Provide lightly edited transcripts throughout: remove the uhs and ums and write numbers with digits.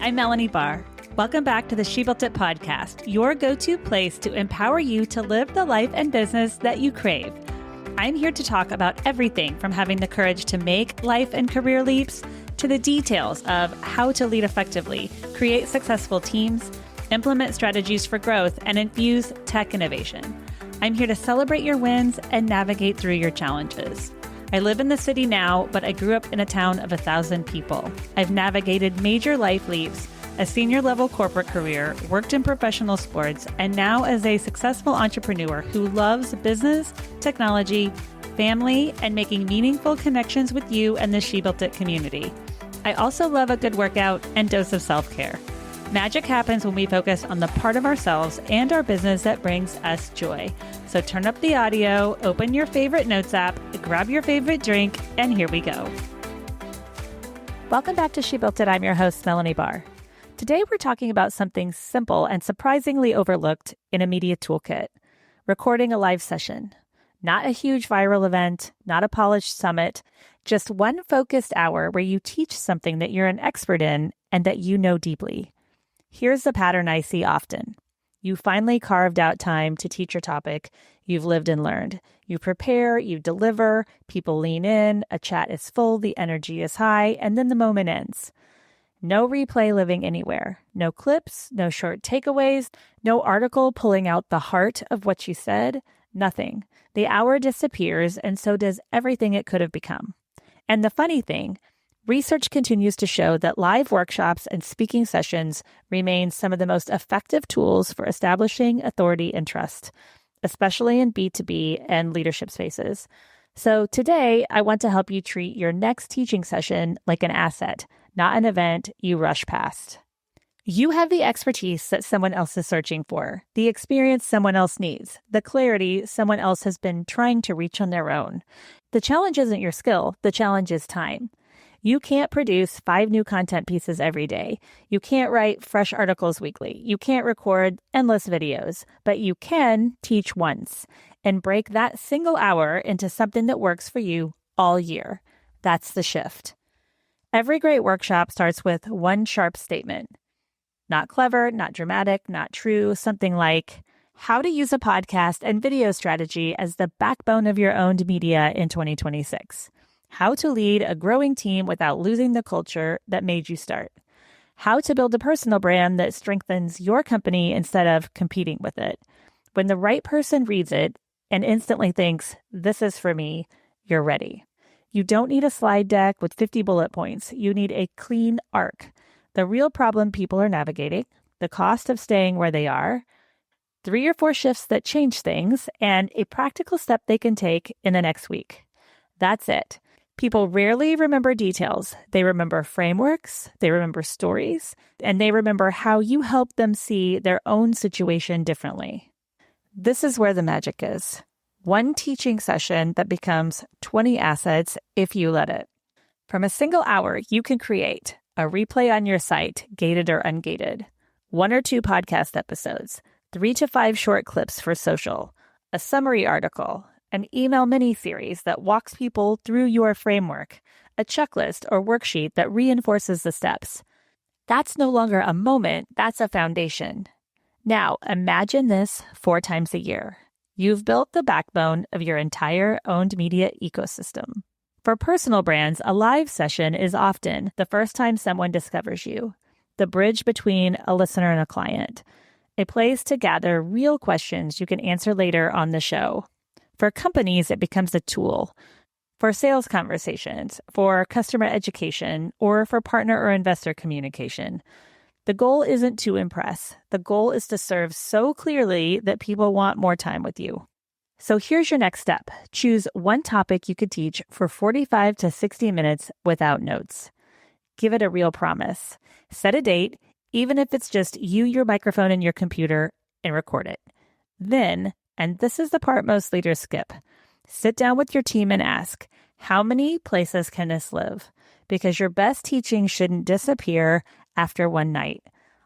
I'm Melanie Barr. Welcome back to the She Built It podcast, your go-to place to empower you to live the life and business that you crave. I'm here to talk about everything from having the courage to make life and career leaps to the details of how to lead effectively, create successful teams, implement strategies for growth, and infuse tech innovation. I'm here to celebrate your wins and navigate through your challenges. I live in the city now, but I grew up in a town of 1,000 people. I've navigated major life leaps, a senior level corporate career, worked in professional sports, and now as a successful entrepreneur who loves business, technology, family, and making meaningful connections with you and the She Built It community. I also love a good workout and dose of self-care. Magic happens when we focus on the part of ourselves and our business that brings us joy. So turn up the audio, open your favorite notes app, grab your favorite drink, and here we go. Welcome back to She Built It. I'm your host, Melanie Barr. Today, we're talking about something simple and surprisingly overlooked in a media toolkit, recording a live session. Not a huge viral event, not a polished summit, just one focused hour where you teach something that you're an expert in and that you know deeply. Here's the pattern I see often. You finally carved out time to teach your topic you've lived and learned. You prepare, you deliver, people lean in, a chat is full, the energy is high, and then the moment ends. No replay living anywhere. No clips, no short takeaways, no article pulling out the heart of what you said, nothing. The hour disappears, and so does everything it could have become. And the funny thing, research continues to show that live workshops and speaking sessions remain some of the most effective tools for establishing authority and trust, especially in B2B and leadership spaces. So today, I want to help you treat your next teaching session like an asset, not an event you rush past. You have the expertise that someone else is searching for, the experience someone else needs, the clarity someone else has been trying to reach on their own. The challenge isn't your skill, the challenge is time. You can't produce 5 new content pieces every day. You can't write fresh articles weekly. You can't record endless videos, but you can teach once and break that single hour into something that works for you all year. That's the shift. Every great workshop starts with one sharp statement. Not clever, not dramatic, not true, something like how to use a podcast and video strategy as the backbone of your owned media in 2026. How to lead a growing team without losing the culture that made you start. How to build a personal brand that strengthens your company instead of competing with it. When the right person reads it and instantly thinks, this is for me, you're ready. You don't need a slide deck with 50 bullet points. You need a clean arc. The real problem people are navigating, the cost of staying where they are, 3 or 4 shifts that change things, and a practical step they can take in the next week. That's it. People rarely remember details. They remember frameworks, they remember stories, and they remember how you help them see their own situation differently. This is where the magic is. One teaching session that becomes 20 assets if you let it. From a single hour, you can create a replay on your site, gated or ungated, 1 or 2 podcast episodes, 3 to 5 short clips for social, a summary article, an email mini-series that walks people through your framework, a checklist or worksheet that reinforces the steps. That's no longer a moment, that's a foundation. Now, imagine this 4 times a year. You've built the backbone of your entire owned media ecosystem. For personal brands, a live session is often the first time someone discovers you, the bridge between a listener and a client, a place to gather real questions you can answer later on the show. For companies, it becomes a tool for sales conversations, for customer education, or for partner or investor communication. The goal isn't to impress. The goal is to serve so clearly that people want more time with you. So here's your next step. Choose one topic you could teach for 45 to 60 minutes without notes. Give it a real promise. Set a date, even if it's just you, your microphone, and your computer, and record it. Then, and this is the part most leaders skip, sit down with your team and ask, how many places can this live? Because your best teaching shouldn't disappear after one night.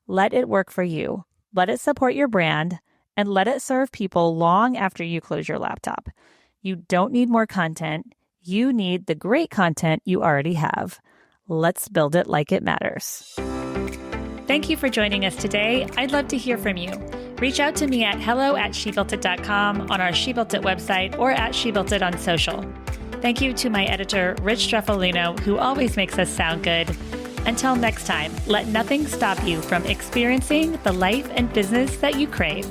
Let it work for you. Let it support your brand, and let it serve people long after you close your laptop. You don't need more content. You need the great content you already have. Let's build it like it matters. Thank you for joining us today. I'd love to hear from you. Reach out to me at hello@shebuiltit.com, on our She Built It website, or at She Built It on social. Thank you to my editor, Rich Streffolino, who always makes us sound good. Until next time, let nothing stop you from experiencing the life and business that you crave.